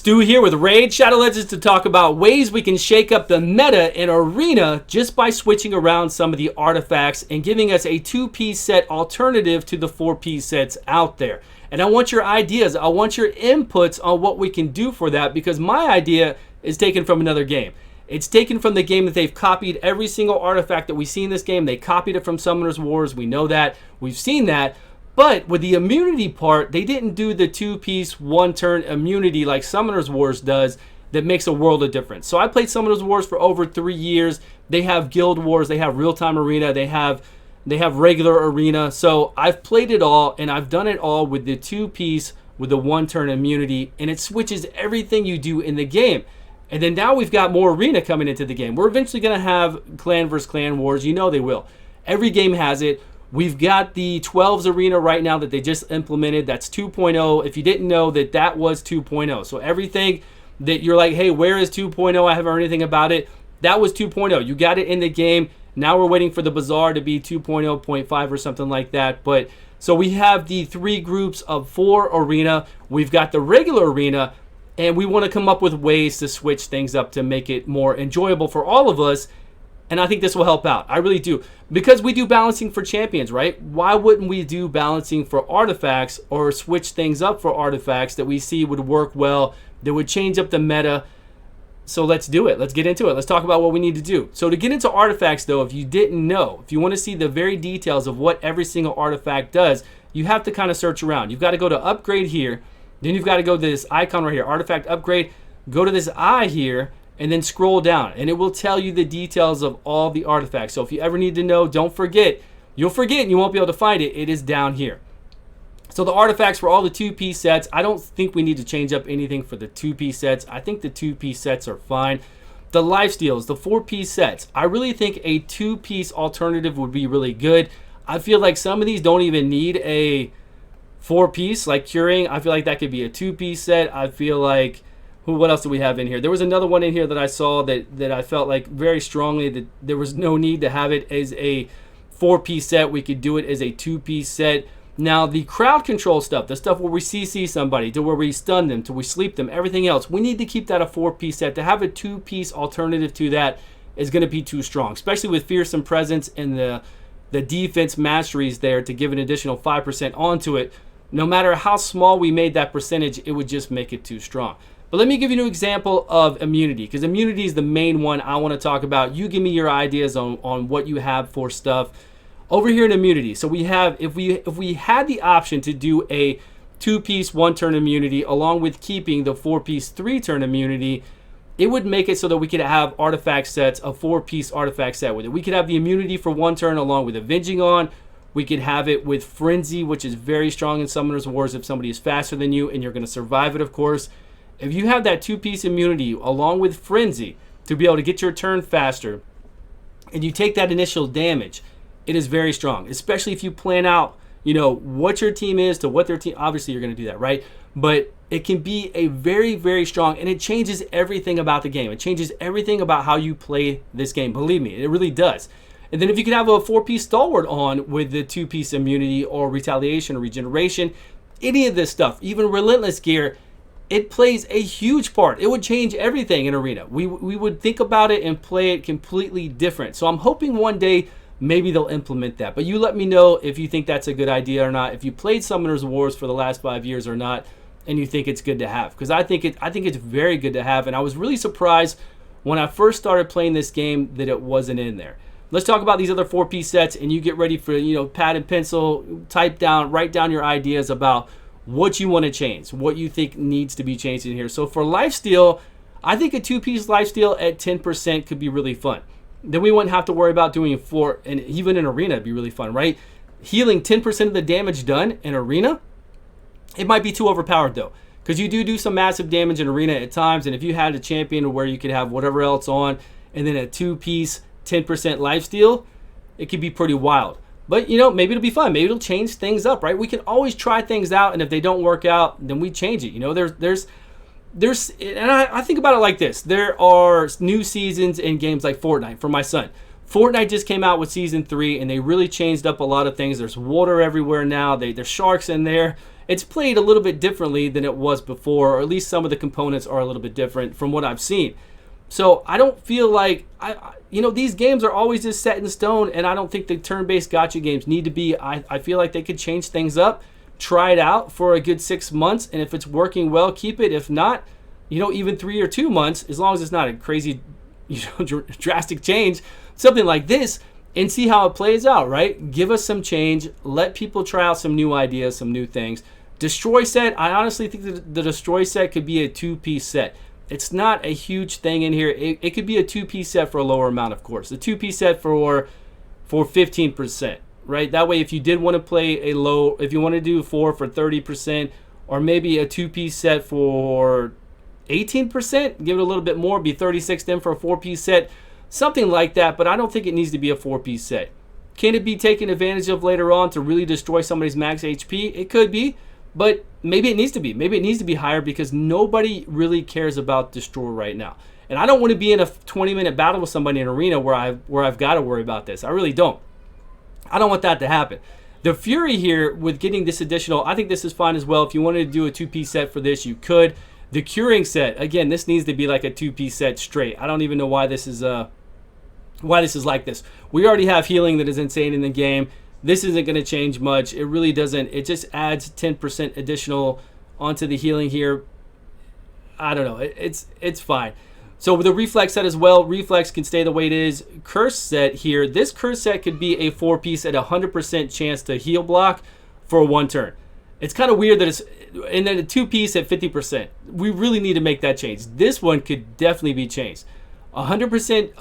Stu here with Raid Shadow Legends to talk about ways we can shake up the meta in Arena just by switching around some of the artifacts and giving us a 2-piece set alternative to the 4-piece sets out there. And I want your ideas, I want your inputs on what we can do for that, because my idea is taken from another game. It's taken from the game that they've copied every single artifact that we see in this game. They copied it from Summoner's Wars, we know that, we've seen that. But with the immunity part, they didn't do the 2-piece, 1-turn immunity like Summoner's Wars does that makes a world of difference. So I played Summoner's Wars for over 3 years. They have Guild Wars, they have Real-Time Arena, they have regular Arena. So I've played it all, and I've done it all with the 2-piece, with the 1-turn immunity, and it switches everything you do in the game. And then now we've got more Arena coming into the game. We're eventually going to have clan versus clan wars. You know they will. Every game has it. We've got the 12s Arena right now that they just implemented. That's 2.0. If you didn't know that was 2.0. So everything that you're like, hey, where is 2.0? I haven't heard anything about it. That was 2.0. You got it in the game. Now we're waiting for the Bazaar to be 2.0.5 or something like that. But so we have the 3 groups of 4 Arena. We've got the regular Arena. And we want to come up with ways to switch things up to make it more enjoyable for all of us. And I think this will help out. I really do. Because we do balancing for champions, right? Why wouldn't we do balancing for artifacts or switch things up for artifacts that we see would work well, that would change up the meta? So let's do it. Let's get into it. Let's talk about what we need to do. So to get into artifacts, though, if you didn't know, if you want to see the very details of what every single artifact does, you have to kind of search around. You've got to go to upgrade here. Then you've got to go to this icon right here, artifact upgrade. Go to this eye here. And then scroll down, and it will tell you the details of all the artifacts. So if you ever need to know, don't forget. You'll forget and you won't be able to find it. It is down here. So the artifacts for all the 2-piece sets, I don't think we need to change up anything for the 2-piece sets. I think the 2-piece sets are fine. The lifesteals, the 4-piece sets, I really think a 2-piece alternative would be really good. I feel like some of these don't even need a 4-piece, like Curing. I feel like that could be a 2-piece set. I feel like... what else do we have in here? There was another one in here that I saw that I felt like very strongly that there was no need to have it as a 4-piece set. We could do it as a 2-piece set. Now, the crowd control stuff, the stuff where we CC somebody, to where we stun them, to we sleep them, everything else, we need to keep that a 4-piece set. To have a 2-piece alternative to that is going to be too strong, especially with Fearsome Presence and the defense masteries there to give an additional 5% onto it. No matter how small we made that percentage, it would just make it too strong. But let me give you an example of immunity, because immunity is the main one I want to talk about. You give me your ideas on what you have for stuff over here in immunity. So we have, if we had the option to do a 2-piece 1-turn immunity along with keeping the 4-piece 3-turn immunity, it would make it so that we could have artifact sets, a 4-piece artifact set with it. We could have the immunity for 1 turn along with Avenging On. We could have it with Frenzy, which is very strong in Summoner's Wars if somebody is faster than you and you're going to survive it, of course. If you have that 2-piece immunity along with Frenzy to be able to get your turn faster and you take that initial damage, it is very strong, especially if you plan out, you know, what your team is to what their team, obviously you're going to do that, right? But it can be a very, very strong, and it changes everything about the game. It changes everything about how you play this game. Believe me, it really does. And then if you can have a 4-piece Stalwart on with the 2-piece immunity or retaliation or regeneration, any of this stuff, even Relentless gear, it plays a huge part. It would change everything in Arena. We would think about it and play it completely different. So I'm hoping one day maybe they'll implement that. But you let me know if you think that's a good idea or not. If you played Summoner's Wars for the last 5 years or not, and you think it's good to have. Because I think it's very good to have. And I was really surprised when I first started playing this game that it wasn't in there. Let's talk about these other 4-piece sets, and you get ready for, you know, pad and pencil, write down your ideas about what you want to change, what you think needs to be changed in here. So for lifesteal, I think a 2-piece lifesteal at 10% could be really fun. Then we wouldn't have to worry about doing 4, and even in Arena it'd be really fun, right? Healing 10% of the damage done in Arena, it might be too overpowered though, because you do some massive damage in Arena at times, and if you had a champion where you could have whatever else on, and then a 2-piece 10% lifesteal, it could be pretty wild. But, you know, maybe it'll be fun. Maybe it'll change things up, right? We can always try things out, and if they don't work out, then we change it. You know, there's and I think about it like this. There are new seasons in games like Fortnite for my son. Fortnite just came out with Season 3, and they really changed up a lot of things. There's water everywhere now. There's sharks in there. it's played a little bit differently than it was before, or at least some of the components are a little bit different from what I've seen. So I don't feel like, these games are always just set in stone, and I don't think the turn-based gacha games need to be. I feel like they could change things up, try it out for a good 6 months, and if it's working well, keep it. If not, even 3 or 2 months, as long as it's not a crazy, drastic change, something like this, and see how it plays out, right? Give us some change. Let people try out some new ideas, some new things. Destroy set, I honestly think that the Destroy set could be a 2-piece set. It's not a huge thing in here. It could be a 2-piece set for a lower amount, of course. A 2-piece set for 15%, right? That way, if you did want to play if you want to do 4 for 30%, or maybe a 2-piece set for 18%, give it a little bit more, be 36 then for a 4-piece set, something like that. But I don't think it needs to be a 4-piece set. Can it be taken advantage of later on to really destroy somebody's max HP? It could be. But maybe it needs to be. Maybe it needs to be higher because nobody really cares about Destroy right now. And I don't want to be in a 20-minute battle with somebody in Arena where I've got to worry about this. I really don't. I don't want that to happen. The Fury here with getting this additional, I think this is fine as well. If you wanted to do a 2-piece set for this, you could. The Curing set, again, this needs to be like a 2-piece set straight. I don't even know why this is like this. We already have healing that is insane in the game. This isn't going to change much. It really doesn't. It just adds 10% additional onto the healing here. I don't know. It's fine. So with the Reflex set as well, Reflex can stay the way it is. Curse set here. This Curse set could be a 4-piece at 100% chance to heal block for 1 turn. It's kind of weird that it's... And then a 2-piece at 50%. We really need to make that change. This one could definitely be changed. 100%,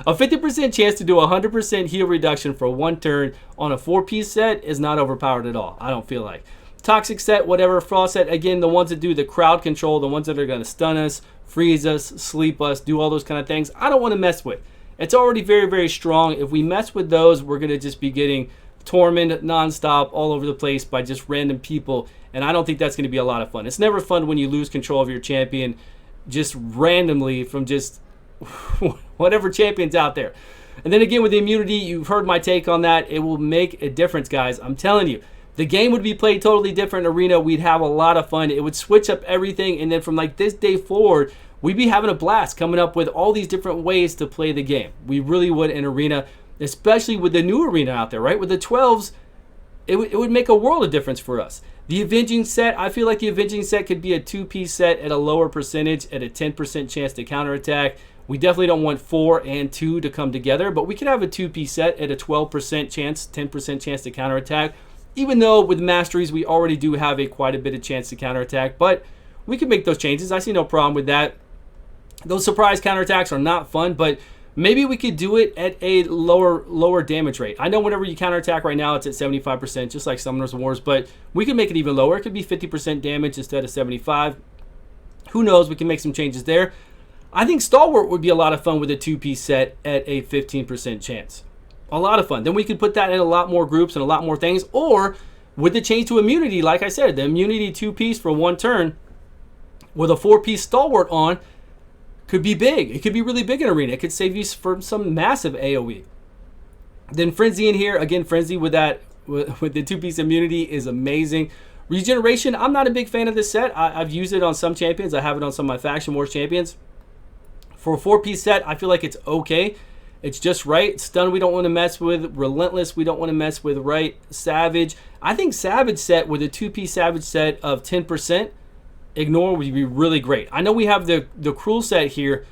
a 50% chance to do 100% heal reduction for 1 turn on a 4-piece set is not overpowered at all. I don't feel like. Toxic set, whatever. Frost set, again, the ones that do the crowd control, the ones that are going to stun us, freeze us, sleep us, do all those kind of things, I don't want to mess with. It's already very, very strong. If we mess with those, we're going to just be getting tormented nonstop all over the place by just random people, and I don't think that's going to be a lot of fun. It's never fun when you lose control of your champion just randomly from just whatever champion's out there. And then again with the immunity, you've heard my take on that. It will make a difference, guys. I'm telling you, the game would be played totally different in Arena. We'd have a lot of fun. It would switch up everything, and then from like this day forward, we'd be having a blast coming up with all these different ways to play the game. We really would in Arena, especially with the new Arena out there, right? With the 12s, it would make a world of difference for us. The Avenging set, I feel like the Avenging set could be a 2-piece set at a lower percentage at a 10% chance to counterattack. We definitely don't want 4 and 2 to come together, but we could have a 2-piece set at a 12% chance, 10% chance to counterattack. Even though with Masteries, we already do have quite a bit of chance to counterattack, but we can make those changes. I see no problem with that. Those surprise counterattacks are not fun, but maybe we could do it at a lower damage rate. I know whenever you counterattack right now, it's at 75%, just like Summoner's Wars, but we can make it even lower. It could be 50% damage instead of 75. Who knows? We can make some changes there. I think Stalwart would be a lot of fun with a 2-piece set at a 15% chance. A lot of fun. Then we could put that in a lot more groups and a lot more things. Or with the change to immunity, like I said, the immunity 2-piece for 1 turn with a 4-piece Stalwart on could be big. It could be really big in Arena. It could save you from some massive AoE. Then Frenzy in here. Again, Frenzy with the 2-piece immunity is amazing. Regeneration, I'm not a big fan of this set. I've used it on some champions. I have it on some of my Faction Wars champions. For a 4-piece set, I feel like it's okay. It's just right. Stun, we don't want to mess with. Relentless, we don't want to mess with, right? Savage. I think Savage set with a 2-piece Savage set of 10%, Ignore would be really great. I know we have the Cruel set here,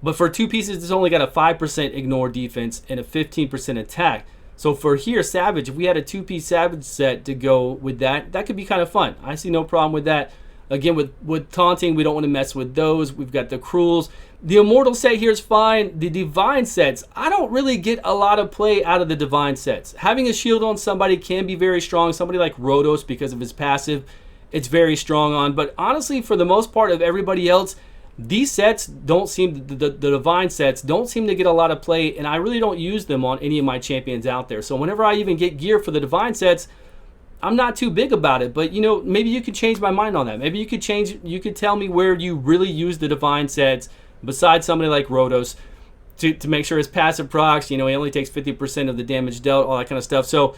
but for 2 pieces, it's only got a 5% Ignore defense and a 15% attack. So for here, Savage, if we had a 2-piece Savage set to go with that, that could be kind of fun. I see no problem with that. Again, with Taunting, we don't want to mess with those. We've got the Cruels. The Immortal set here is fine. The Divine sets, I don't really get a lot of play out of the Divine sets. Having a shield on somebody can be very strong. Somebody like Rhodos, because of his passive, it's very strong on. But honestly, for the most part of everybody else, these sets don't seem, the Divine sets don't seem to get a lot of play, and I really don't use them on any of my champions out there. So whenever I even get gear for the Divine sets, I'm not too big about it. But, you know, maybe you could change my mind on that. Maybe you could tell me where you really use the Divine sets besides somebody like Rhodos to make sure his passive procs, you know, he only takes 50% of the damage dealt, all that kind of stuff. So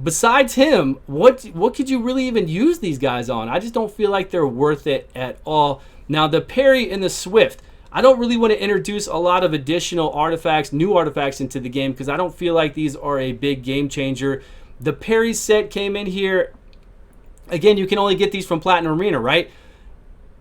besides him, what could you really even use these guys on? I just don't feel like they're worth it at all. Now, the Parry and the Swift, I don't really want to introduce a lot of additional artifacts, new artifacts into the game, because I don't feel like these are a big game changer. The Parry set came in here. Again, you can only get these from Platinum Arena, right?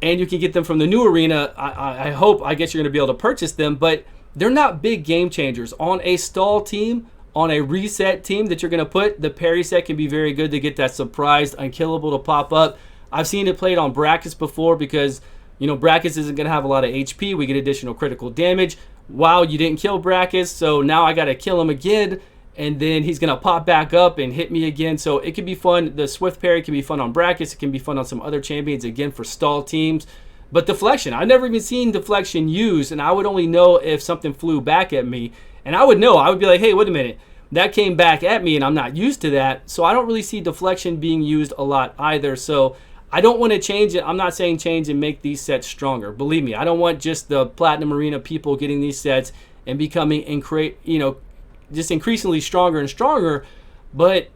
And you can get them from the new arena. I guess you're going to be able to purchase them, but they're not big game changers. On a stall team, on a reset team that you're going to put, the Parry set can be very good to get that surprised unkillable to pop up. I've seen it played on Brackus before because, you know, Brackus isn't going to have a lot of HP. We get additional critical damage. Wow, you didn't kill Brackus, so now I got to kill him again, and then he's going to pop back up and hit me again. So it can be fun. The Swift Parry can be fun on Brackus. It can be fun on some other champions, again, for stall teams. But deflection, I've never even seen deflection used, and I would only know if something flew back at me. And I would know. I would be like, hey, wait a minute. That came back at me, and I'm not used to that. So I don't really see deflection being used a lot either. So I don't want to change it. I'm not saying change and make these sets stronger. Believe me, I don't want just the Platinum Arena people getting these sets and becoming, just increasingly stronger and stronger, but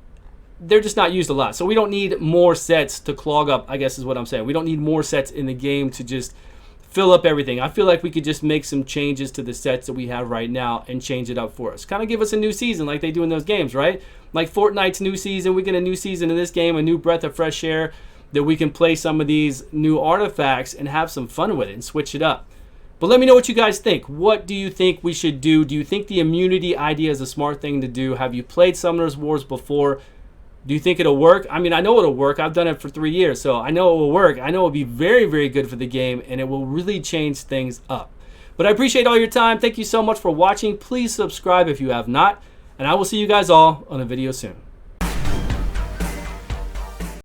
they're just not used a lot. So we don't need more sets to clog up, I guess is what I'm saying. We don't need more sets in the game to just fill up everything. I feel like we could just make some changes to the sets that we have right now and change it up for us. Kind of give us a new season like they do in those games, right? Like Fortnite's new season, we get a new season in this game, a new breath of fresh air that we can play some of these new artifacts and have some fun with it and switch it up. But let me know what you guys think. What do you think we should do? Do you think the immunity idea is a smart thing to do? Have you played Summoners Wars before? Do you think it'll work? I mean, I know it'll work. I've done it for 3 years, so I know it will work. I know it'll be very, very good for the game, and it will really change things up. But I appreciate all your time. Thank you so much for watching. Please subscribe if you have not, and I will see you guys all on a video soon.